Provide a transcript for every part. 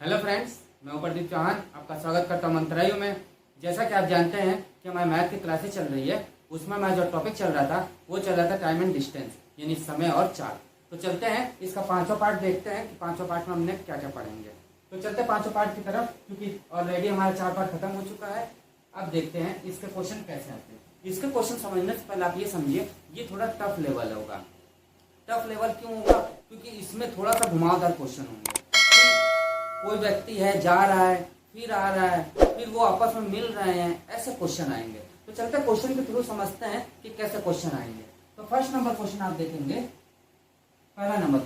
Hello friends, मैं हूं प्रदीप चौहान। आपका स्वागत करता हूं मंत्रालयों में। जैसा कि आप जानते हैं कि हमारी मैथ की क्लासेस चल रही है, उसमें हमारा जो टॉपिक चल रहा था वो चल रहा था टाइम एंड डिस्टेंस, यानी समय और चाल। तो चलते हैं इसका पांचों पार्ट देखते हैं कि पांचों पार्ट में हमने क्या क्या पढ़ेंगे। तो चलते हैं पांचों पार्ट की तरफ, क्योंकि ऑलरेडी हमारा 4 पार्ट खत्म हो चुका है। अब देखते हैं इसके क्वेश्चन कैसे आते हैं। इसके क्वेश्चन समझने से पहले आप ये समझिए, ये थोड़ा टफ लेवल होगा। टफ लेवल क्यों होगा? क्योंकि इसमें थोड़ा सा घुमावदार क्वेश्चन होंगे। कोई व्यक्ति है, जा रहा है, फिर आ रहा है, फिर वो आपस में मिल रहे हैं, ऐसे क्वेश्चन आएंगे। तो चलते क्वेश्चन के थ्रू समझते हैं कि कैसे क्वेश्चन आएंगे। तो फर्स्ट नंबर क्वेश्चन आप देखेंगे। पहला नंबर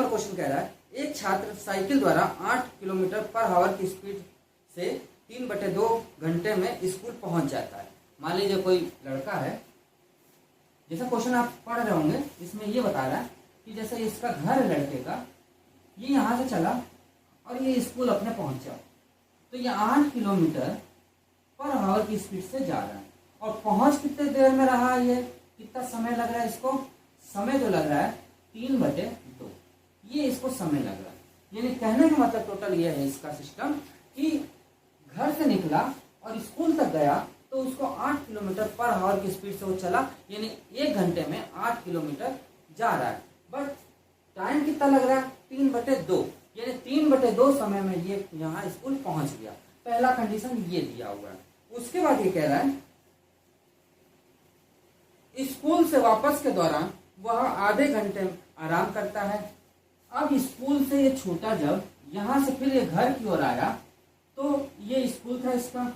क्वेश्चन कह रहा है, एक छात्र साइकिल द्वारा 8 किलोमीटर पर आवर की स्पीड से 3/2 घंटे में स्कूल पहुंच जाता है। मान लीजिए कोई लड़का है, जैसा क्वेश्चन आप पढ़ रहे होंगे, इसमें ये बता रहा है कि जैसे इसका घर है लड़के का, ये यहाँ से चला और ये स्कूल अपने पहुंचा। तो ये 8 किलोमीटर पर आवर की स्पीड से जा रहा है और पहुंच कितने देर में रहा है, ये कितना समय लग रहा है इसको? समय जो लग रहा है 3/2, ये इसको समय लग रहा है। यानी कहने का मतलब टोटल ये है इसका सिस्टम कि घर से निकला और स्कूल तक गया तो उसको 8 किलोमीटर पर आवर की स्पीड से वो चला, यानी 1 घंटे में 8 किलोमीटर जा रहा है। बट टाइम कितना लग रहा है? 3/2, यानी 3/2 समय में ये यहाँ स्कूल पहुंच गया। पहला कंडीशन ये दिया हुआ है। उसके बाद ये कह रहा है, स्कूल से वापस के दौरान वह आधे घंटे आराम करता है। अब स्कूल से ये छूटा, जब यहाँ से फिर ये घर की ओर आया, तो ये स्कूल था इसका।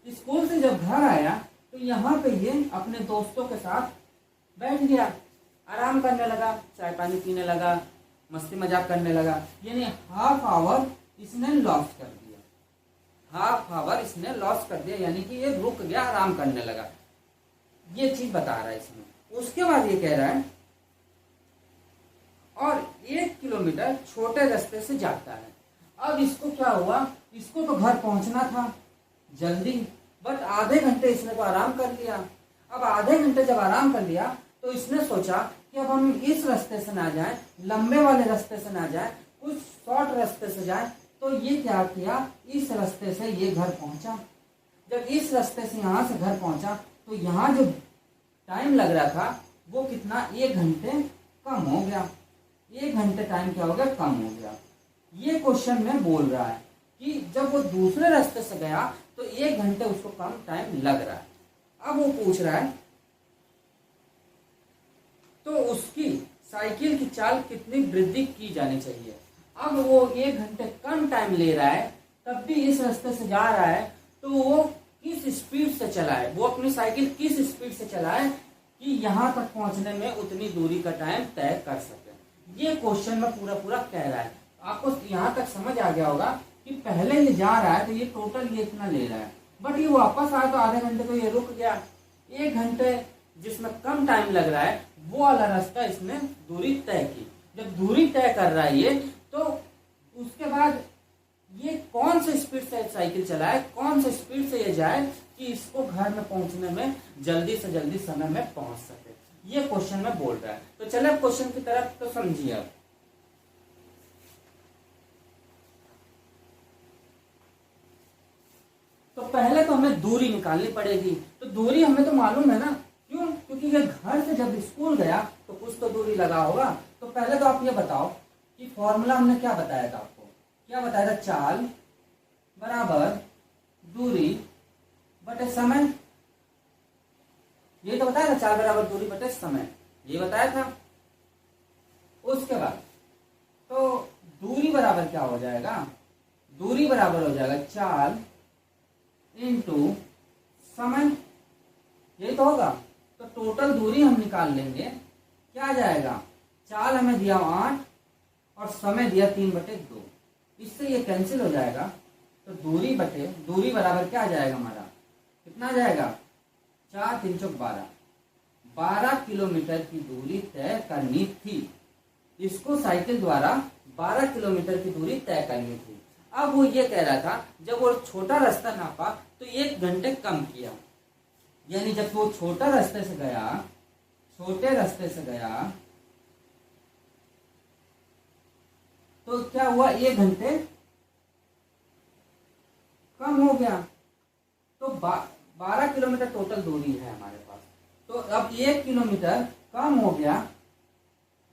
स्कूल से जब घर आया तो यहाँ पे ये अपने दोस्तों के साथ बैठ गया, आराम करने लगा, चाय पानी पीने लगा, मस्ती मजाक करने लगा। यानी हाफ आवर इसने लॉस कर दिया, यानी कि ये रुक गया, आराम करने लगा। ये चीज बता रहा है इसमें। उसके बाद ये कह रहा है, और 1 किलोमीटर छोटे रास्ते से जाता है। अब इसको क्या हुआ? इसको तो घर पहुंचना था जल्दी, बट आधे घंटे इसने तो आराम कर लिया। अब आधे घंटे जब आराम कर लिया तो इसने सोचा कि अब हम इस रास्ते से ना जाएं, लंबे वाले रास्ते से ना जाएं, कुछ शॉर्ट रास्ते से जाएं। तो ये क्या किया, इस रास्ते से ये घर पहुंचा। जब इस रास्ते से यहाँ से घर पहुंचा तो यहाँ जो टाइम लग रहा था वो कितना? 1 घंटे कम हो गया। 1 घंटे टाइम क्या हो गया? कम हो गया। ये क्वेश्चन में बोल रहा है कि जब वो दूसरे रास्ते से गया तो 1 घंटे उसको कम टाइम लग रहा है। अब वो पूछ रहा है, तो उसकी साइकिल की चाल कितनी वृद्धि की जानी चाहिए? अब वो 1 घंटे कम टाइम ले रहा है, तब भी इस रास्ते से जा रहा है, तो वो किस स्पीड से चलाए, वो अपनी साइकिल किस स्पीड से चलाए कि यहाँ तक पहुंचने में उतनी दूरी का टाइम तय कर सके। ये क्वेश्चन में पूरा कह रहा है। आपको यहाँ तक समझ आ गया होगा कि पहले ये जा रहा है तो ये टोटल ये इतना ले रहा है, बट ये वापस आया तो आधे घंटे को ये रुक गया। 1 घंटे जिसमें कम टाइम लग रहा है वो वाला रास्ता इसने दूरी तय की। जब दूरी तय कर रहा है ये, तो उसके बाद ये कौन से स्पीड से साइकिल चलाए, कौन से स्पीड से ये जाए कि इसको घर में पहुंचने में जल्दी से जल्दी समय में पहुंच सके। ये क्वेश्चन में बोल रहा है। तो चले क्वेश्चन की तरफ, तो समझिए अब। तो पहले तो हमें दूरी निकालनी पड़ेगी। तो दूरी हमें तो मालूम है ना, क्यों? क्योंकि ये घर से जब स्कूल गया तो कुछ तो दूरी लगा होगा। तो पहले तो आप ये बताओ कि फॉर्मूला हमने क्या बताया था आपको? क्या बताया था? चाल बराबर दूरी बटे समय। ये तो बताया था, चाल बराबर दूरी बटे समय, ये बताया था। उसके बाद तो दूरी बराबर क्या हो जाएगा? दूरी बराबर हो जाएगा चाल इंटू समय, यही तो होगा। तो टोटल दूरी हम निकाल लेंगे, क्या आ जाएगा? चाल हमें दिया 8 और समय दिया 3/2, इससे ये कैंसिल हो जाएगा। तो दूरी बराबर क्या आ जाएगा हमारा? कितना आ जाएगा? 4 3 चौक 12, 12 किलोमीटर की दूरी तय करनी थी। इसको साइकिल द्वारा 12 किलोमीटर की दूरी तय करनी थी। अब वो ये कह रहा था, जब वो छोटा रास्ता नापा तो 1 घंटे कम किया। यानी जब वो छोटे रास्ते से गया तो क्या हुआ, 1 घंटे कम हो गया। तो 12 किलोमीटर टोटल दूरी है हमारे पास। तो अब 1 किलोमीटर कम हो गया,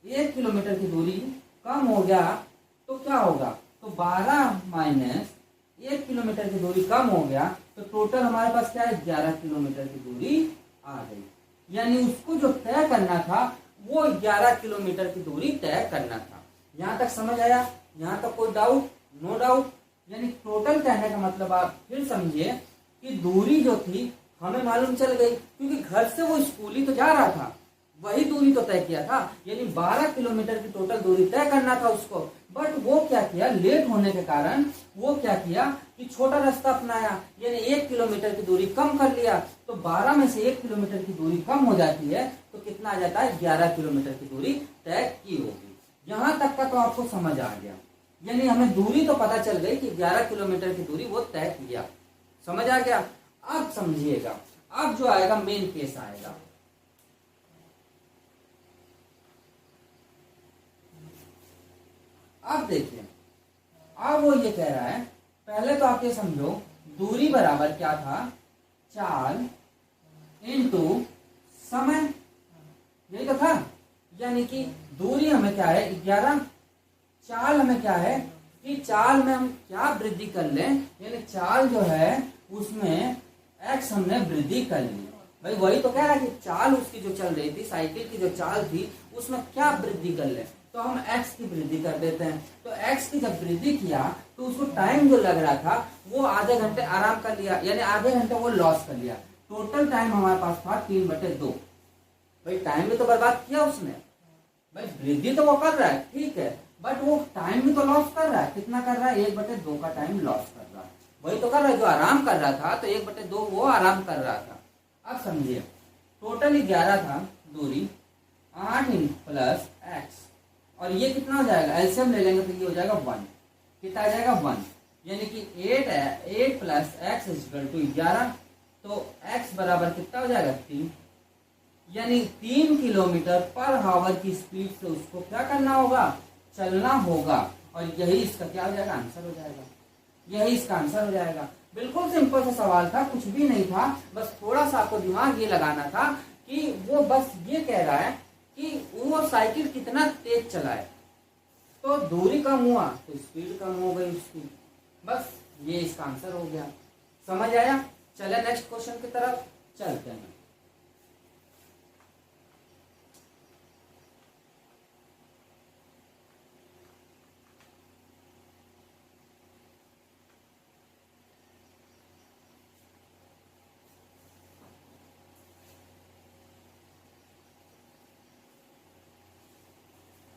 1 किलोमीटर की दूरी कम हो गया तो क्या होगा, तो 12 माइनस 1 किलोमीटर की दूरी कम हो गया तो टोटल हमारे पास क्या है, 11 किलोमीटर की दूरी आ गई। यानी उसको जो तय करना था वो 11 किलोमीटर की दूरी तय करना था। यहां तक समझ आया? यहां तक कोई डाउट? No doubt. यानी टोटल कहने का मतलब आप फिर समझिए कि दूरी जो थी हमें मालूम चल गई, क्योंकि घर से वो स्कूल ही तो जा रहा था, वही दूरी तो तय किया था। यानी 12 किलोमीटर की टोटल दूरी तय करना था उसको। बट वो क्या किया, लेट होने के कारण वो क्या किया कि छोटा रास्ता अपनाया, यानी 1 किलोमीटर की दूरी कम कर लिया। तो 12 में से 1 किलोमीटर की दूरी कम हो जाती है तो कितना आ जाता है, 11 किलोमीटर की दूरी तय की होगी। यहां तक का तो आपको समझ आ गया। यानी हमें दूरी तो पता चल गई कि 11 किलोमीटर की दूरी वो तय किया। समझ आ गया? अब समझिएगा, अब जो आएगा मेन केस आएगा। अब देखिए, अब वो ये कह रहा है, पहले तो आप ये समझो दूरी बराबर क्या था, चाल इनटू समय, यही तो था। यानी कि दूरी हमें क्या है, 11, चाल हमें क्या है कि चाल में हम क्या वृद्धि कर लें, यानी चाल जो है उसमें x हमने वृद्धि कर ली। भाई वही तो कह रहा है कि चाल उसकी जो चल रही थी, साइकिल की जो चाल थी उसमें क्या वृद्धि कर ले, तो हम x की वृद्धि कर देते हैं। तो x की जब वृद्धि किया तो उसको टाइम जो लग रहा था वो आधे घंटे आराम कर लिया, यानी आधे घंटे वो लॉस कर लिया। टोटल टाइम हमारे पास था 3/2। भाई टाइम भी तो बर्बाद किया उसने, भाई वृद्धि तो वो कर रहा है ठीक है, बट वो टाइम भी तो लॉस कर रहा है। कितना कर रहा है, 1/2 का टाइम लॉस कर रहा है। वही तो कर रहा है, जो आराम कर रहा था तो 1/2 वो आराम कर रहा था। अब समझिए, टोटल 11 था दूरी, 8 प्लस x, और ये कितना हो जाएगा, एलसीएम ले लेंगे तो ये हो जाएगा 1। कितना आ जाएगा, 1। यानी कि 8 प्लस x इक्वल टू 11। तो x बराबर कितना हो जाएगा, 3। यानी 3 किलोमीटर पर हावर की स्पीड से उसको क्या करना होगा, चलना होगा। और यही इसका क्या हो जाएगा, आंसर हो जाएगा। यही इसका आंसर हो जाएगा। बिल्कुल सिंपल सा सवाल था, कुछ भी नहीं था, बस थोड़ा सा आपको दिमाग ये लगाना था कि वो बस ये कह रहा है कि वो साइकिल कितना तेज चलाए, तो दूरी कम हुआ तो स्पीड कम हो गई उसकी। बस ये इसका आंसर हो गया। समझ आया? चले नेक्स्ट क्वेश्चन की तरफ चलते हैं।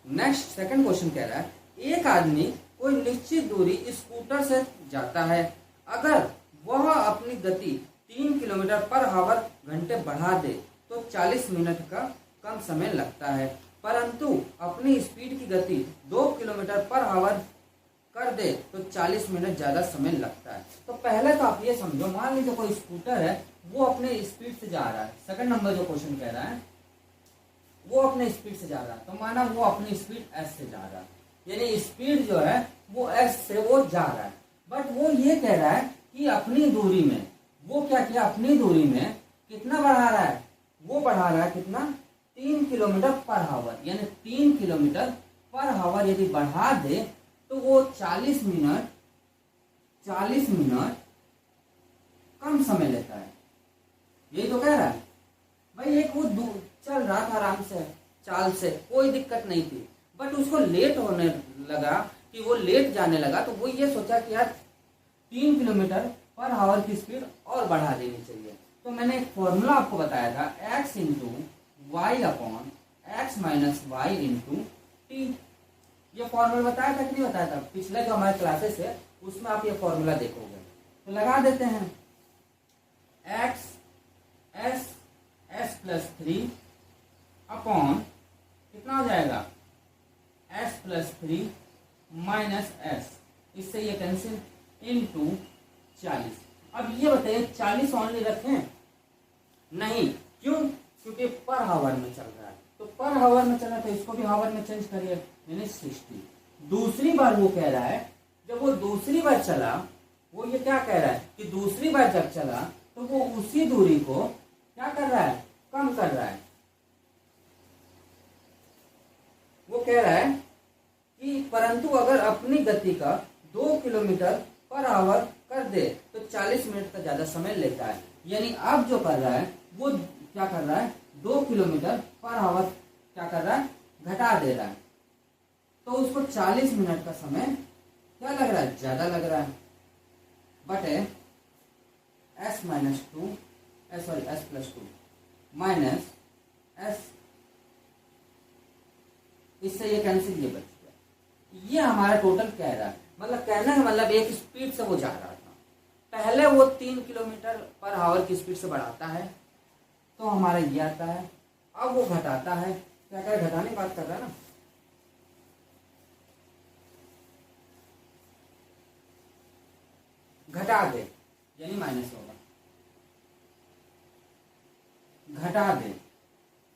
नेक्स्ट सेकंड क्वेश्चन कह रहा है, एक आदमी कोई निश्चित दूरी स्कूटर से जाता है। अगर वह अपनी गति 3 किलोमीटर पर आवर घंटे बढ़ा दे तो 40 मिनट का कम समय लगता है, परंतु अपनी स्पीड की गति 2 किलोमीटर पर आवर कर दे तो 40 मिनट ज्यादा समय लगता है। तो पहले तो आप ये समझो, मान लीजिए कोई स्कूटर है, वो अपने स्पीड से जा रहा है। सेकंड नंबर जो क्वेश्चन कह रहा है वो अपने स्पीड से जा रहा है, तो माना वो अपनी स्पीड s से जा रहा है, यानी स्पीड जो है वो s से वो जा रहा है। बट वो ये कह रहा है कि अपनी दूरी में वो क्या किया, अपनी दूरी में कितना बढ़ा रहा है, वो बढ़ा रहा है कितना, 3 किलोमीटर पर आवर। यानी 3 किलोमीटर पर आवर यदि बढ़ा दे तो वो 40 मिनट कम समय लेता है। यही तो कह रहा है। भाई एक वो चल रहा था आराम से, चाल से कोई दिक्कत नहीं थी, बट उसको लेट होने लगा, कि वो लेट जाने लगा, तो वो ये सोचा कि यार 3 किलोमीटर पर आवर की स्पीड और बढ़ा देनी चाहिए। तो मैंने एक फॉर्मूला आपको बताया था, x into y upon x minus Y into t. ये फॉर्मूला बताया था कि नहीं बताया था, पिछले जो हमारे क्लासेस है उसमें आप ये फॉर्मूला देखोगे। तो लगा देते हैं, एक्स एस प्लस 3 अपॉन कितना हो जाएगा, s प्लस 3 माइनस एस, इससे ये कैंसिल, इनटू 40। अब ये बताइए 40 ओनली रखें, नहीं, क्यों, क्योंकि पर हावर में चल रहा है, तो पर हावर में चल रहा है तो इसको भी हावर में चेंज करिए, यानी 60। दूसरी बार वो कह रहा है, जब वो दूसरी बार चला, वो ये क्या कह रहा है कि दूसरी बार जब चला तो वो उसी दूरी को क्या कर रहा है, कम कर रहा है। वो कह रहा है कि परंतु अगर अपनी गति का 2 किलोमीटर पर आवर कर दे तो 40 मिनट का ज्यादा समय लेता है। यानी अब जो कर रहा है वो क्या कर रहा है, 2 किलोमीटर पर आवर क्या कर रहा है, घटा दे रहा है। तो उसको 40 मिनट का समय क्या लग रहा है, ज्यादा लग रहा है। बटे S minus two S plus two minus S, इससे ये कैंसिल, ये बच गया। ये हमारा टोटल कह रहा है, मतलब कहने का मतलब एक स्पीड से वो जा रहा था। पहले वो 3 किलोमीटर पर आवर की स्पीड से बढ़ाता है तो हमारा ये आता है। अब वो घटाता है, क्या कर, घटाने की बात कर रहा है ना। घटा दे यानी माइनस होगा, घटा दे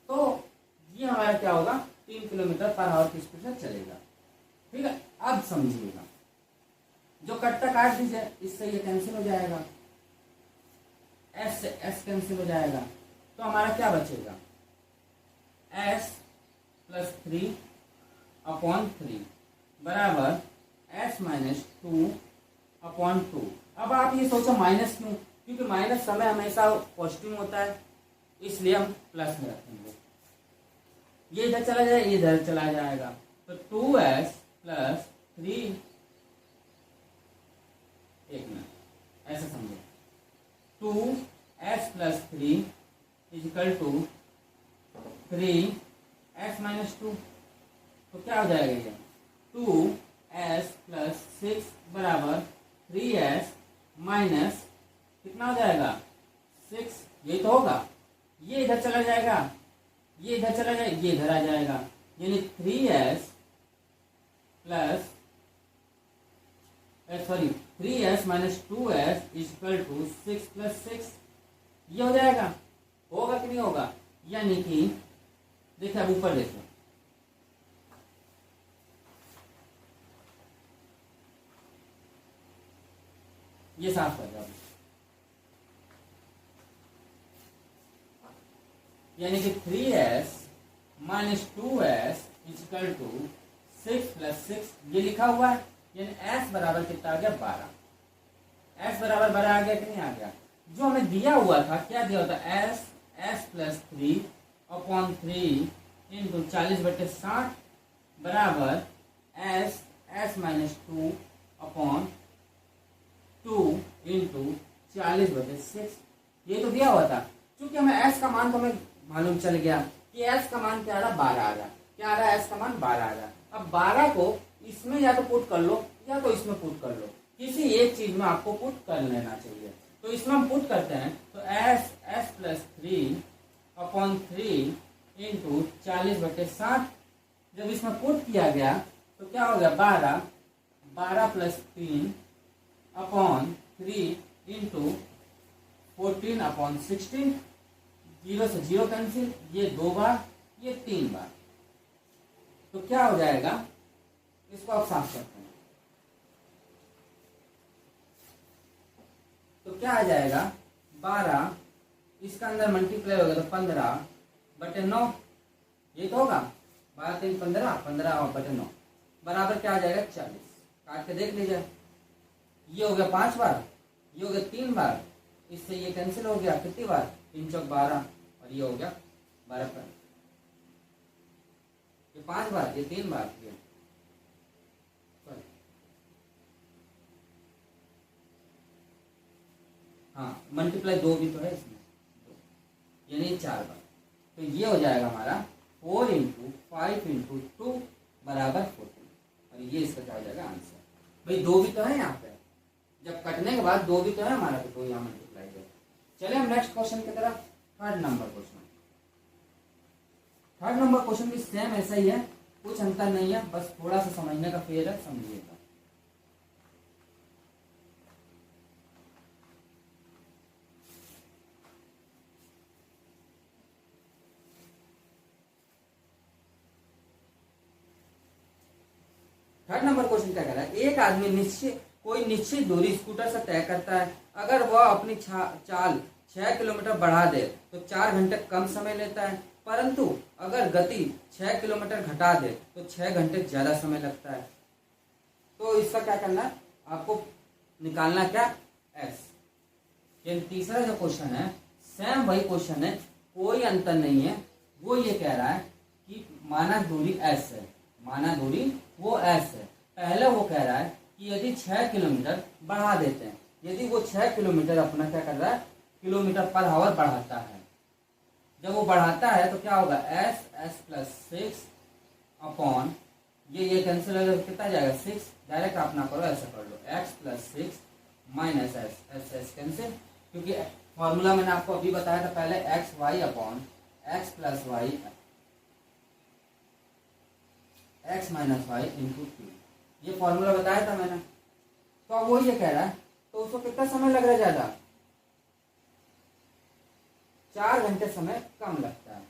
तो ये हमारा क्या होगा, 3 किलोमीटर पर आवर की स्पीड से चलेगा। ठीक है, अब समझिएगा, जो कटता काट दीजिए, इससे ये कैंसिल हो जाएगा, एस से एस कैंसिल हो जाएगा, तो हमारा क्या बचेगा, एस प्लस 3 अपॉन 3 बराबर एस माइनस 2 अपॉन 2। अब आप ये सोचो माइनस क्यों, क्योंकि माइनस समय हमेशा पॉजिटिव होता है, इसलिए हम प्लस में रखेंगे। ये इधर चला जाए, ये इधर चला जाएगा, तो 2s प्लस 3, एक मिनट ऐसे समझो, 2s plus 3 is equal to 3s minus 2। तो क्या हो जाएगा ये, 2s प्लस 6 बराबर 3s माइनस कितना हो जाएगा, 6। ये तो होगा, ये इधर चला जाएगा, ये इधर चला जाएगा, ये इधर आ जाएगा, यानी 3s plus 3s minus 2s equal to 6 plus 6। ये हो जाएगा, होगा कि नहीं होगा, यानी कि देखिए अब ऊपर देखो, ये साफ कर दो, यानी कि 3s minus 2s equal to 6 plus 6, ये लिखा हुआ है, यानी s बराबर कितना आ गया, 12। s बराबर 12 आ गया कि नहीं आ गया। जो हमें दिया हुआ था, क्या दिया होता, s प्लस 3 अपॉन 3 इंटू 40/60 बराबर s माइनस 2 अपॉन 2 इंटू 40/6। ये तो दिया हुआ था, क्योंकि हमें s का मान तो हमें मालूम चल गया कि s का मान क्या आ रहा, 12 आ रहा। क्या आ रहा है, s का मान 12 आ रहा। अब 12 को इसमें या तो पुट कर लो या तो इसमें पुट कर लो, किसी एक चीज में आपको पुट कर लेना चाहिए। तो इसमें हम पुट करते हैं, तो s प्लस 3 अपॉन 3 इंटू 40/60। जब इसमें पुट किया गया तो क्या हो गया, 12 प्लस 3 अपॉन 3 इंटू 14 अपॉन 16। 0 से 0 कैंसिल, ये 2 बार, ये 3 बार, तो क्या हो जाएगा, इसको आप साफ करते हैं तो क्या आ जाएगा, 12 इसका अंदर मल्टीप्लाई होगा तो 15/9, ये तो होगा, 12 3 15, 15/9 बराबर क्या आ जाएगा, 40। काट के देख लीजिए, ये हो गया 5 बार, ये हो गया 3 बार, इससे ये कैंसिल हो गया, कितनी बार, 3 चौक 12, और ये हो गया 12 पर, ये 5 बार, ये 3 बार, ये हाँ मल्टीप्लाई 2 भी तो है इसमें, यानी 4 बार। तो ये हो जाएगा हमारा 4 इंटू 5 इंटू 2 बराबर 14, और ये इसका क्या हो जाएगा आंसर। भाई 2 भी तो है यहाँ पे, जब कटने के बाद 2 भी तो है हमारा, तो यहाँ मल्टीप्लाई है। चले हम नेक्स्ट क्वेश्चन की तरफ। थर्ड नंबर क्वेश्चन भी सेम ऐसा ही है, कुछ अंतर नहीं है, बस थोड़ा सा समझने का फेर है, समझिएगा। थर्ड नंबर क्वेश्चन क्या कह रहा है, एक आदमी कोई निश्चित दूरी स्कूटर से तय करता है। अगर वह अपनी चाल 6 किलोमीटर बढ़ा दे तो 4 घंटे कम समय लेता है, परंतु अगर गति 6 किलोमीटर घटा दे तो 6 घंटे ज्यादा समय लगता है। तो इसका क्या करना है, आपको निकालना क्या, एस। ये तीसरा जो क्वेश्चन है सेम वही क्वेश्चन है, कोई अंतर नहीं है। वो ये कह रहा है कि मानक दूरी एस है, मानक दूरी वो एस है। पहले वो कह रहा है कि यदि 6 किलोमीटर बढ़ा देते हैं, यदि वो 6 किलोमीटर अपना क्या कर रहा है, किलोमीटर पर आवर बढ़ाता है। जब वो बढ़ाता है तो क्या होगा, एस एस प्लस 6 अपॉन ये कैंसिल हो जाएगा, कितना जाएगा 6, डायरेक्ट आप ना करो ऐसा कर लो, X plus 6 minus S, S S cancel, क्योंकि फॉर्मूला मैंने आपको अभी बताया था पहले, X Y upon X plus Y X minus Y into Q, ये फॉर्मूला बताया था मैंने। तो अब वो ये कह रहा है तो उसको कितना समय लग रहा है, ज्यादा 4 घंटे समय कम लगता है।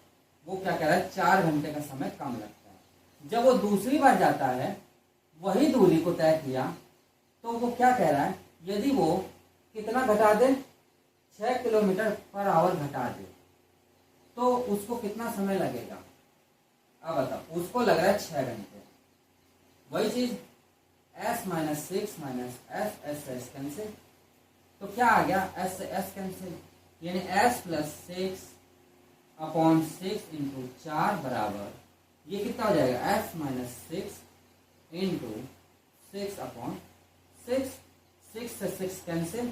वो क्या कह रहा है, 4 घंटे का समय कम लगता है। जब वो दूसरी बार जाता है, वही दूरी को तय किया, तो वो क्या कह रहा है, यदि वो कितना घटा दे, 6 किलोमीटर पर आवर घटा दे, तो उसको कितना समय लगेगा। अब बताओ, उसको लग रहा है 6 घंटे। वही चीज s minus 6 minus S S S cancel, तो क्या आ गया, s से s कैंसिल, यानी s प्लस 6 अपॉन 6 इंटू 4 बराबर, ये कितना हो जाएगा, s माइनस 6 इंटू 6 अपॉन 6, 6 से 6 कैंसिल,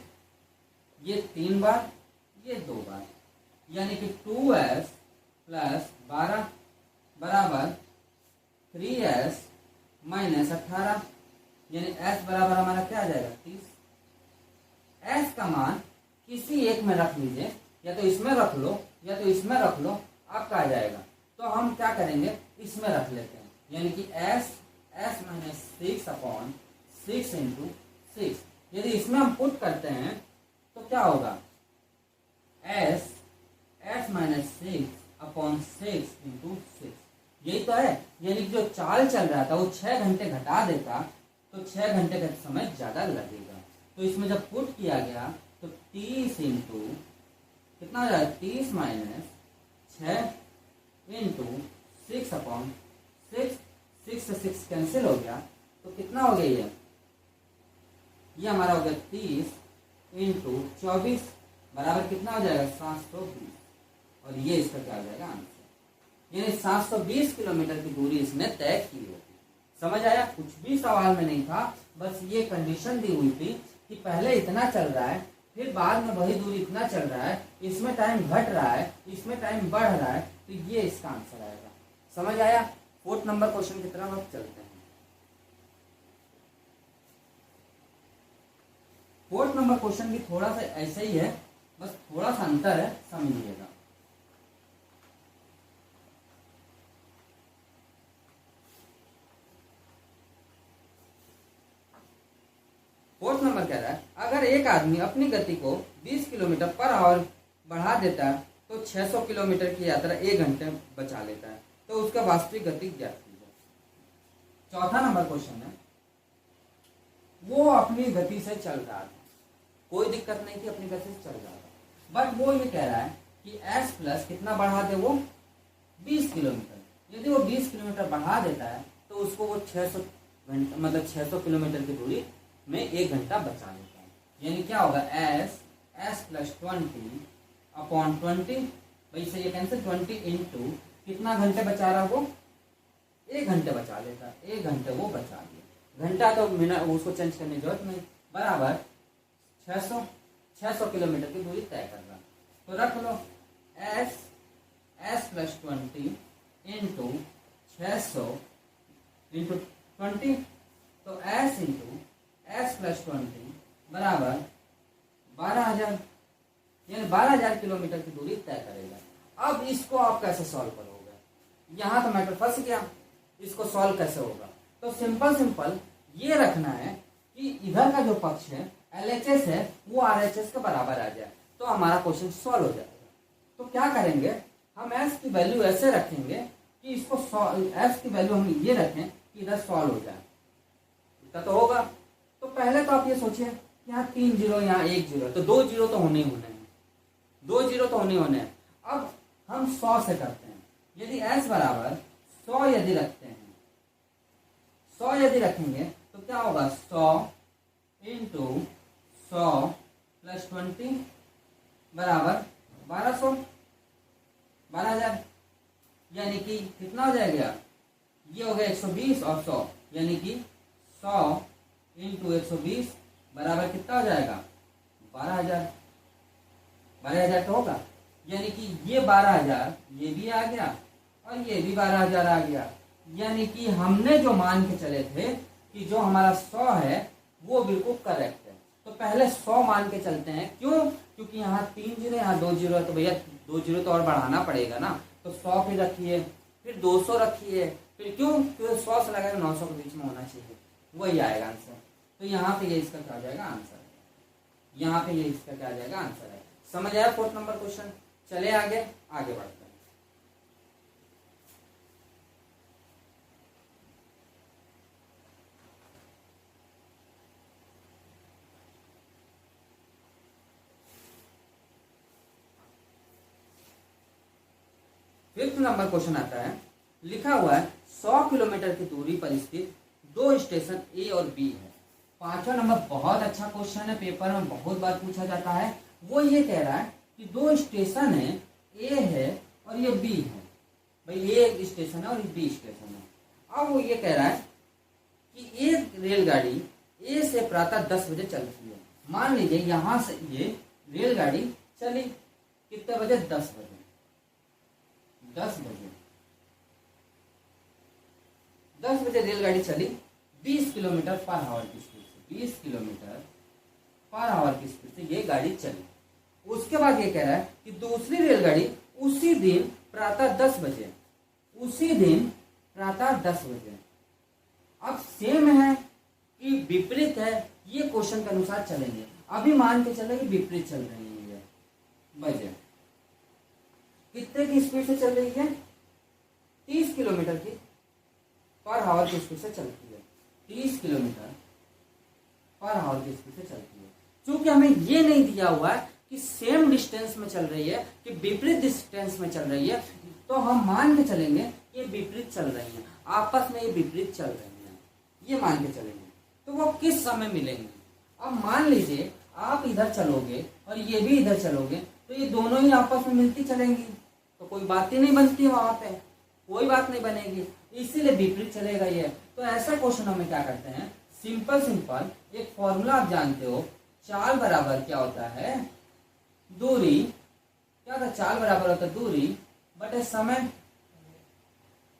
ये 3 बार, ये 2 बार, यानी कि 2s प्लस 12 बराबर 3s माइनस 18, यानी s बराबर हमारा क्या आ जाएगा, 30। s का मान किसी एक में रख लीजिए, या तो इसमें रख लो या तो इसमें रख लो, आपका आ जाएगा। तो हम क्या करेंगे, इसमें रख लेते हैं, यानी कि s माइनस 6 अपॉन 6 इंटू 6, यदि इसमें हम पुट करते हैं तो क्या होगा, s माइनस 6 अपॉन 6 इंटू 6, यही तो है। यानी कि जो चाल चल रहा था वो 6 घंटे घटा देता तो 6 घंटे का समय ज्यादा लगेगा। तो इसमें जब पुट किया गया तो 30 इंटू कितना हो जाएगा, 30 माइनस 6 इंटू 6 अपॉन 6, 6 से 6 कैंसिल हो गया, तो कितना हो गया, ये हमारा हो गया 30 इंटू 24 बराबर कितना हो जाएगा, 720, और ये इसका क्या हो जाएगा आंसर, यानी 720 किलोमीटर की दूरी इसने तय की होगी। समझ आया, कुछ भी सवाल में नहीं था, बस ये कंडीशन दी हुई थी कि पहले इतना चल रहा है, फिर बाद में वही दूरी इतना चल रहा है, इसमें टाइम घट रहा है, इसमें टाइम बढ़ रहा है, तो ये इसका आंसर आएगा। समझ आया। 4th नंबर क्वेश्चन की तरफ अब चलते हैं। 4th नंबर क्वेश्चन भी थोड़ा सा ऐसे ही है, बस थोड़ा सा अंतर है, समझिएगा। फोर्थ नंबर कह रहा है, अगर एक आदमी अपनी गति को 20 किलोमीटर पर आवर बढ़ा देता है तो 600 किलोमीटर की यात्रा 1 घंटे बचा लेता है, तो उसका वास्तविक गति ज्ञात कीजिए। चौथा नंबर क्वेश्चन है, वो अपनी गति से चल रहा था, कोई दिक्कत नहीं थी, अपनी गति से चल रहा था, बट वो ये कह रहा है कि s प्लस कितना बढ़ा दे, वो 20 किलोमीटर। यदि वो 20 किलोमीटर बढ़ा देता है तो उसको वो 600 घंटा मतलब 600 किलोमीटर की दूरी में 1 घंटा बचा लेता है। यानी क्या होगा, s प्लस 20 अपॉन 20, भाई से ये कैंसिल, 20 इंटू कितना घंटे बचा रहा, वो 1 घंटे बचा लेता है, 1 घंटे वो बचा लिया, घंटा तो मिनट उसको चेंज करने की जरूरत नहीं, बराबर 600 किलोमीटर की दूरी तय कर रहा। तो रख लो s प्लस 20 इंटू 600 इंटू 20, तो s इंटू s प्लस 20 बराबर 12,000, यानी 12,000 किलोमीटर की दूरी तय करेगा। अब इसको आप कैसे सॉल्व करोगे, यहाँ तो मैटर फंस गया, इसको सॉल्व कैसे होगा, तो सिंपल ये रखना है कि इधर का जो पक्ष है LHS है वो RHS के बराबर आ जाए, तो हमारा क्वेश्चन सॉल्व हो जाएगा। तो क्या करेंगे, हम s की वैल्यू ऐसे रखेंगे कि इसको s की वैल्यू हम ये रखें कि इधर सॉल्व हो जाए। ये सोचिए कि यहाँ 3 जीरो, यहाँ 1 जीरो, तो 2 जीरो तो होने ही होने हैं, 2 जीरो तो होने ही होने हैं। अब हम 100 से करते हैं। यदि s बराबर 100 यदि रखते हैं, 100 यदि रखेंगे तो क्या होगा, 100 इंटू 100 प्लस 20 बराबर 1200, 12,000, यानी कि कितना हो जाएगा, ये हो गया 120 और 100, यानी कि 100 इंटू 120 बराबर कितना हो जाएगा, 12,000, 12,000 तो होगा, यानी कि ये 12,000 ये भी आ गया और ये भी 12,000 आ गया। यानी कि हमने जो मान के चले थे कि जो हमारा 100 है वो बिल्कुल करेक्ट है। तो पहले 100 मान के चलते हैं, क्यों, क्योंकि यहाँ 3 जीरो, यहाँ 2 जीरो है, तो भैया 2 जीरो तो और बढ़ाना पड़ेगा ना, तो 100 फिर रखिए, फिर 200 रखिए, फिर क्यों, क्योंकि 100 से लगाकर 900 के बीच में होना चाहिए, वही आएगा आंसर। तो यहाँ पे ये इसका क्या आ जाएगा, आंसर है। यहाँ पे ये इसका क्या आ जाएगा, आंसर है। समझ आया 4th नंबर क्वेश्चन। चले आगे बढ़ते हैं। फिफ्थ नंबर क्वेश्चन आता है, लिखा हुआ है 100 किलोमीटर की दूरी पर स्थित 2 स्टेशन ए और बी है। 5वां नंबर बहुत अच्छा क्वेश्चन है, पेपर में बहुत बार पूछा जाता है। वो ये कह रहा है कि 2 स्टेशन है, ए है और ये बी है। भाई ए एक स्टेशन है और बी स्टेशन है। अब वो ये कह रहा है कि एक रेलगाड़ी ए से प्रातः 10 बजे चलती है। मान लीजिए यहां से ये रेलगाड़ी चली कितने बजे, 10 बजे, 10 बजे रेलगाड़ी चली 20 किलोमीटर पर आवर की स्पीड से, 20 किलोमीटर पर आवर की स्पीड से ये गाड़ी चली। उसके बाद ये कह रहा है कि दूसरी रेलगाड़ी उसी दिन प्रातः 10 बजे, उसी दिन प्रातः 10 बजे। अब सेम है कि विपरीत है, ये क्वेश्चन के अनुसार चलेंगे। अभी मान के चले कि विपरीत चल रही है, बजे कितने की स्पीड से चल रही है, 30 किलोमीटर की पर आवर की स्पीड से चलती है, 30 किलोमीटर पर आवर की स्पीड से चलती है। क्योंकि हमें ये नहीं दिया हुआ है कि सेम डिस्टेंस में चल रही है कि विपरीत डिस्टेंस में चल रही है, तो हम मान के चलेंगे ये विपरीत चल रही है, आपस में ये विपरीत चल रही है, ये मान के चलेंगे। तो वो किस समय मिलेंगे। अब मान लीजिए आप इधर चलोगे और ये भी इधर चलोगे, तो ये दोनों ही आपस में मिलती चलेंगी, तो कोई बात ही नहीं बनती वहां पे, कोई बात नहीं बनेगी, इसीलिए विपरीत चलेगा ये। तो ऐसा क्वेश्चन में क्या करते हैं, सिंपल एक फॉर्मूला आप जानते हो, चाल बराबर क्या होता है, दूरी, क्या होता है, चाल बराबर होता है दूरी बटे समय।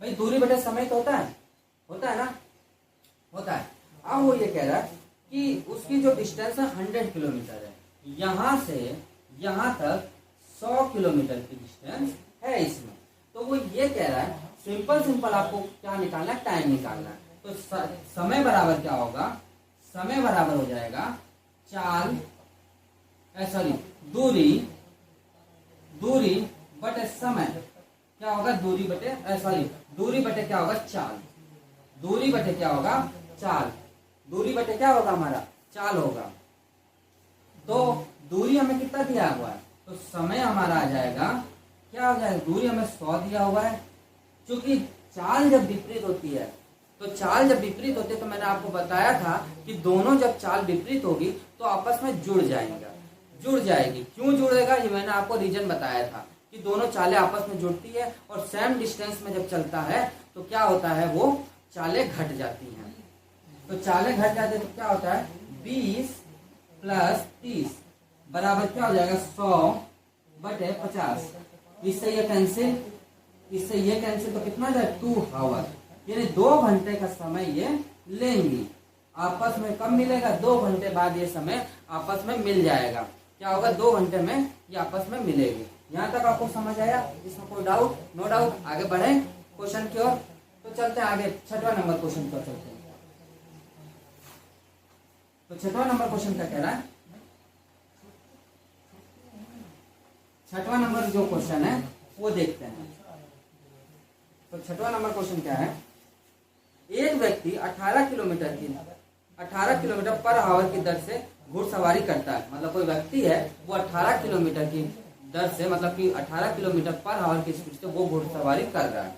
भाई दूरी बटे समय तो होता है ना, होता है। अब वो ये कह रहा है कि उसकी जो डिस्टेंस है 100 किलोमीटर है, यहां से यहां तक 100 किलोमीटर की डिस्टेंस है इसमें। तो वो ये कह रहा है सिंपल आपको क्या निकालना है, टाइम निकालना है। तो समय बराबर क्या होगा, समय बराबर हो जाएगा चाल, सॉरी दूरी बटे समय, क्या होगा, दूरी बटे क्या होगा, चाल, दूरी बटे क्या होगा, चाल, दूरी बटे क्या होगा हमारा, चाल होगा। तो दूरी हमें कितना दिया हुआ है, तो समय हमारा आ जाएगा, क्या हो जाएगा, दूरी हमें 100 दिया हुआ है। क्योंकि चाल जब विपरीत होती है, तो मैंने आपको बताया था कि दोनों जब चाल विपरीत होगी तो आपस में जुड़ जाएगी। क्यों जुड़ेगा, ये मैंने आपको रीजन बताया था कि दोनों चालें आपस में जुड़ती है और सेम डिस्टेंस में जब चलता है तो क्या होता है, वो चालें घट जाती हैं। तो चालें घट जाती है तो क्या होता है, 20 प्लस 30 बराबर क्या हो जाएगा, 100 बटे 50। इससे ये कैंसिल, तो कितना जाए, 2 आवर, यानी 2 घंटे का समय ये लेंगी। आपस में कब मिलेगा, 2 घंटे बाद ये समय आपस में मिल जाएगा। क्या होगा, 2 घंटे में ये आपस में मिलेगी। यहाँ तक आपको समझ आया, इसमें कोई डाउट, नो डाउट। आगे बढ़े क्वेश्चन की ओर, तो चलते हैं आगे 6वां नंबर क्वेश्चन पर चलते हैं। तो 6वां नंबर क्वेश्चन क्या कह रहा है, 6वां नंबर जो क्वेश्चन है वो देखते हैं। तो 6वां नंबर क्वेश्चन क्या है, एक व्यक्ति 18 18 किलोमीटर पर आवर की दर से घुड़सवारी करता है। मतलब कोई व्यक्ति है वो 18 किलोमीटर की दर से, मतलब कि 18 किलोमीटर पर आवर की स्पीड से वो घुड़सवारी कर रहा है,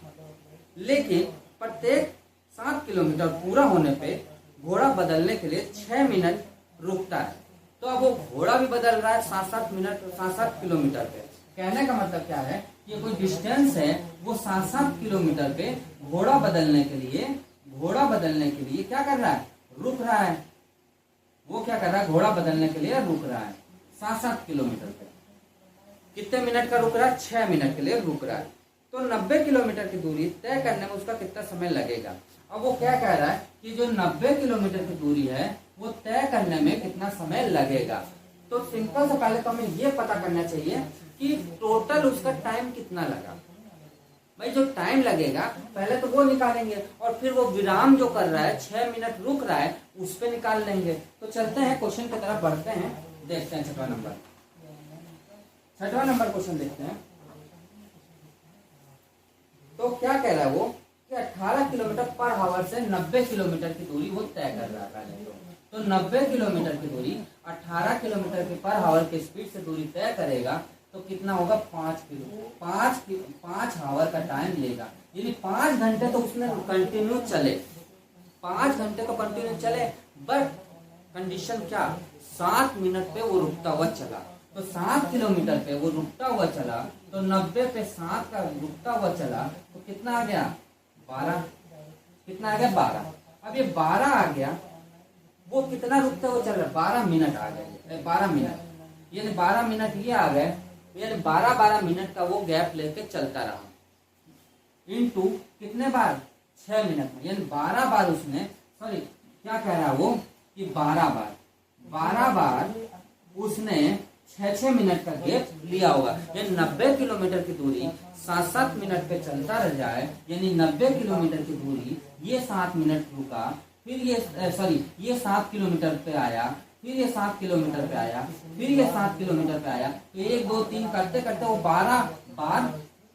लेकिन प्रत्येक 7 किलोमीटर पूरा होने पे घोड़ा बदलने के लिए 6 मिनट रुकता है। तो अब वो घोड़ा भी बदल रहा है 7 किलोमीटर पे। कहने का मतलब क्या है कि कोई डिस्टेंस है वो 7 किलोमीटर पे घोड़ा बदलने के लिए क्या कर रहा है, रुक रहा है। वो क्या कर रहा है, घोड़ा बदलने के लिए रुक रहा है 7 किलोमीटर पे। कितने मिनट का रुक रहा है, 6 मिनट के लिए रुक रहा है। तो 90 किलोमीटर की दूरी तय करने में उसका कितना समय लगेगा। अब वो क्या कह रहा है कि जो 90 किलोमीटर की दूरी है वो तय करने में कितना समय लगेगा। तो सिंपल से पहले तो हमें ये पता करना चाहिए कि टोटल उसका टाइम कितना लगा। भाई जो टाइम लगेगा पहले तो वो निकालेंगे और फिर वो विराम जो कर रहा है 6 मिनट रुक रहा है उस पे निकाल लेंगे। तो चलते हैं क्वेश्चन की तरफ बढ़ते हैं, देखते हैं छठवां नंबर क्वेश्चन देखते हैं। तो क्या कह रहा है वो कि 18 किलोमीटर पर आवर से 90 किलोमीटर की दूरी वो तय कर रहा है। तो 90 किलोमीटर की दूरी 18 किलोमीटर की पर आवर की स्पीड से दूरी तय करेगा तो कितना होगा, 5 आवर का टाइम लेगा। यानी 5 घंटे तो उसने कंटिन्यू चले, 5 घंटे तो कंटिन्यू चले, बट कंडीशन क्या, 7 मिनट पे वो रुकता हुआ चला। तो 7 किलोमीटर पे वो रुकता हुआ चला, तो 90 पे 7 का रुकता हुआ चला तो कितना आ गया, 12। कितना आ गया, 12। अब ये 12 आ गया, वो कितना रुकता हुआ चल रहा है, 12 मिनट आ गए, 12 मिनट, यानी 12 मिनट ये आ गए, यानी 12 मिनट का वो गैप लेके चलता रहा। इनटू कितने बार, 6 मिनट में, यानी 12 बार उसने, सॉरी क्या कह रहा है वो कि 12 बार उसने 6 मिनट का गैप लिया होगा। यानी 90 किलोमीटर की दूरी 7 मिनट पे चलता रह जाए, यानी 90 किलोमीटर की दूरी ये 7 मिनट रुका, फिर ये 7 किलोमीटर पे आया, फिर ये 7 किलोमीटर पे आया, फिर ये 7 किलोमीटर पे आया। तो 1 2 3 करते करते वो 12 बार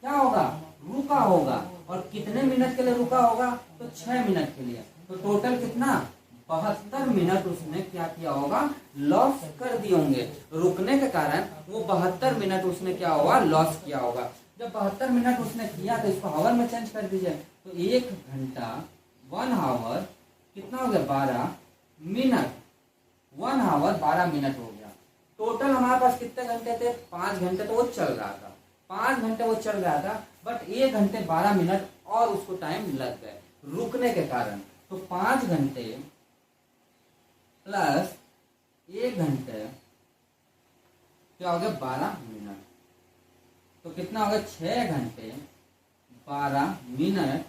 क्या होगा, रुका होगा। और कितने मिनट के लिए रुका होगा, तो 6 मिनट के लिए। तो टोटल कितना, 72 मिनट उसने क्या किया होगा, लॉस कर दिए होंगे। रुकने के कारण वो 72 मिनट उसने क्या होगा, लॉस किया होगा। जब 72 मिनट उसने किया तो इसको आवर में चेंज कर दीजिए। तो 1 घंटा 1 आवर कितना हो गया, 12 मिनट, 1 आवर 12 मिनट हो गया। टोटल हमारे पास कितने घंटे थे, 5 घंटे तो वो चल रहा था, 5 घंटे वो चल रहा था, बट 1 घंटे 12 मिनट और उसको टाइम लग गए रुकने के कारण। तो 5 घंटे प्लस 1 घंटे क्या हो गया, 12 मिनट। तो कितना हो गया, 6 घंटे 12 मिनट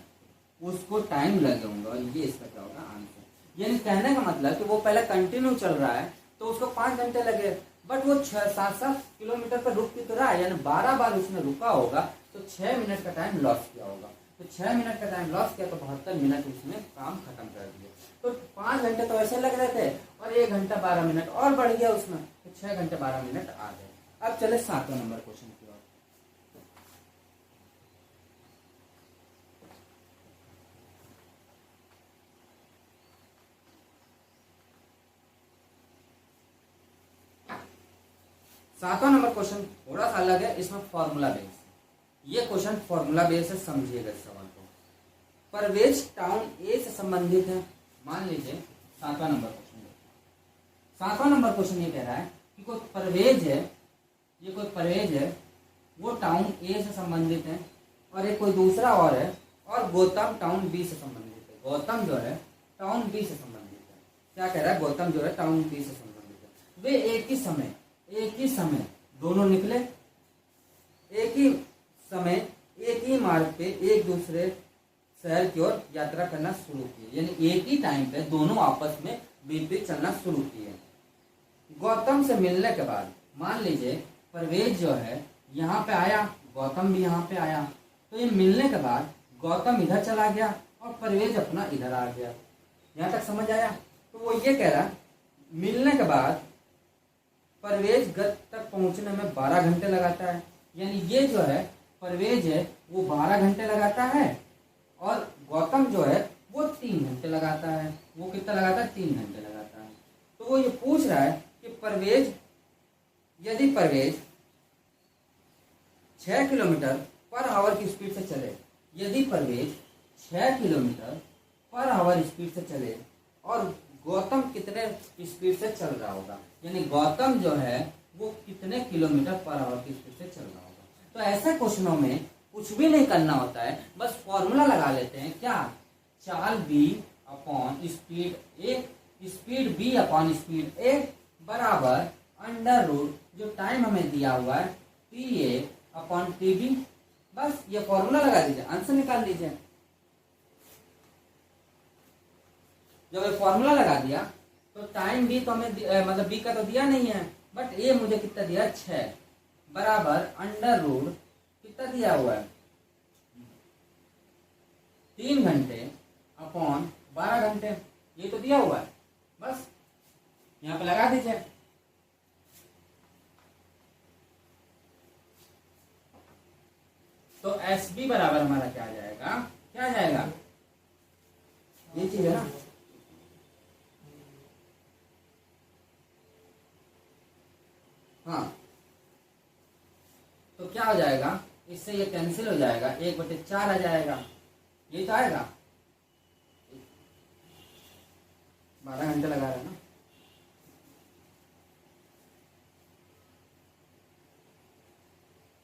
उसको टाइम लगे होंगे। और ये इसका क्या होगा, आंसर। यानी कहने का मतलब कि वो पहले कंटिन्यू चल रहा है तो उसको 5 घंटे लगे, बट वो 7 किलोमीटर पर रुक तो रहा है, यानी 12 बार उसने रुका होगा, तो 6 मिनट का टाइम लॉस किया होगा। तो 6 मिनट का टाइम लॉस किया तो 72 मिनट उसने काम खत्म कर दिया। तो 5 घंटे तो ऐसे लग रहे थे और 1 घंटा 12 मिनट और बढ़ गया उसमें, तो 6 घंटे 12 मिनट आ गए। अब चले 7वें नंबर क्वेश्चन की ओर। 7वां नंबर क्वेश्चन थोड़ा सा अलग है, इसमें फॉर्मूला बेस। ये क्वेश्चन फॉर्मूला बेस है, समझिएगा इस सवाल को। परवेज टाउन ए से संबंधित है। मान लीजिए 7वां नंबर क्वेश्चन ये कह रहा है कि कोई परवेज है, ये कोई परवेज है, वो टाउन ए से संबंधित है, और एक कोई दूसरा और है, और गौतम टाउन बी से संबंधित है। गौतम जो है टाउन बी से संबंधित है। क्या कह रहा है, गौतम जो है टाउन बी से संबंधित है। वे एक ही समय दोनों निकले, एक ही मार्ग पे एक दूसरे शहर की ओर यात्रा करना शुरू किए। यानी एक ही टाइम पे दोनों आपस में बीच चलना शुरू किए। गौतम से मिलने के बाद मान लीजिए परवेज जो है यहाँ पे आया, गौतम भी यहाँ पे आया, तो ये मिलने के बाद गौतम इधर चला गया और परवेज अपना इधर आ गया। यहाँ तक समझ आया। तो वो ये कह रहा, मिलने के बाद परवेज गत तक पहुंचने में 12 घंटे लगाता है। यानी ये जो है परवेज है वो 12 घंटे लगाता है, और गौतम जो है वो 3 घंटे लगाता है। वो कितना लगाता है? 3 घंटे लगाता है। तो वो ये पूछ रहा है कि परवेज, यदि परवेज 6 किलोमीटर पर आवर की स्पीड से चले, यदि Parvez 6 kilometre per hour speed से चले और गौतम कितने स्पीड से चल रहा होगा, यानी गौतम जो है वो कितने किलोमीटर पर आवर की स्पीड से चल रहा होगा। तो ऐसे क्वेश्चनों में कुछ भी नहीं करना होता है, बस फॉर्मूला लगा लेते हैं। क्या? चाल B upon speed A, speed B upon speed A बराबर अंडर रूट जो टाइम हमें दिया हुआ है T A upon T B. बस ये फॉर्मूला लगा दीजिए, आंसर निकाल लीजिए। जब ये फॉर्मूला लगा दिया तो टाइम बी तो हमें मतलब बी का तो दिया नहीं है, बट ए मुझे कितना दिया? 6 बराबर अंडर रूट कितना दिया हुआ है? 3 घंटे अपॉन 12 घंटे, ये तो दिया हुआ है। बस यहाँ पे लगा दीजिए। तो एस बी बराबर हमारा क्या आ जाएगा? क्या आ जाएगा? ये चीज है ना, हाँ। तो क्या हो जाएगा? इससे ये कैंसिल हो जाएगा, 1/4 आ जाएगा। ये तो आएगा, 12 घंटे लगा रहा है ना।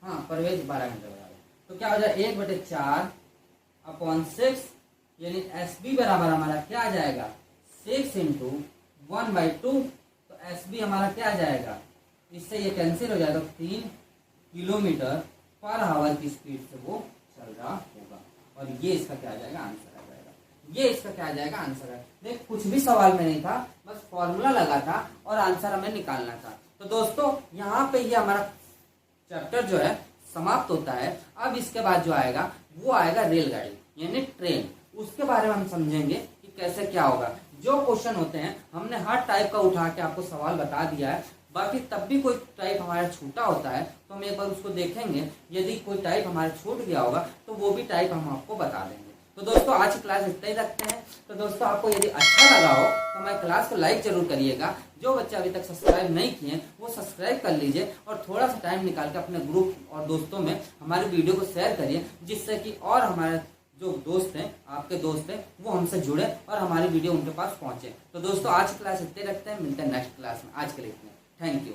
हाँ, परवेज 12 घंटे लगा रहा है। तो क्या हो जाएगा? 1/4 अपॉन 6, यानी एस बी बराबर हमारा क्या आ जाएगा? 6 इंटू 1/2। तो एस बी हमारा क्या आ जाएगा? इससे ये कैंसिल हो जाएगा, 3 किलोमीटर पर आवर की स्पीड से वो चल रहा होगा। और ये इसका क्या आ जाएगा? आंसर आ जाएगा। ये इसका क्या आ जाएगा? आंसर है। देख, कुछ भी सवाल में नहीं था, बस फॉर्मूला लगा था और आंसर हमें निकालना था। तो दोस्तों यहाँ पे ये हमारा चैप्टर जो है समाप्त होता है। अब इसके बाद जो आएगा वो आएगा रेलगाड़ी यानी ट्रेन। उसके बारे में हम समझेंगे कि कैसे क्या होगा। जो क्वेश्चन होते हैं हमने हर टाइप का उठा के आपको सवाल बता दिया है, बाकी तब भी कोई टाइप हमारा छूटा होता है तो हम एक बार उसको देखेंगे। यदि कोई टाइप हमारा छूट गया होगा तो वो भी टाइप हम आपको बता देंगे। तो दोस्तों आज की क्लास इतना ही रखते हैं। तो दोस्तों आपको यदि अच्छा लगा हो तो हमारे क्लास को लाइक जरूर करिएगा। जो बच्चे अभी तक सब्सक्राइब नहीं किए वो सब्सक्राइब कर लीजिए और थोड़ा सा टाइम निकाल के अपने ग्रुप और दोस्तों में हमारे वीडियो को शेयर करिए, जिससे कि और हमारे जो दोस्त हैं, आपके दोस्त हैं, वो हमसे जुड़े और हमारी वीडियो उनके पास पहुंचे। तो दोस्तों आज की क्लास इतने रखते हैं, मिलते हैं नेक्स्ट क्लास में। आज के लिए इतने, थैंक यू।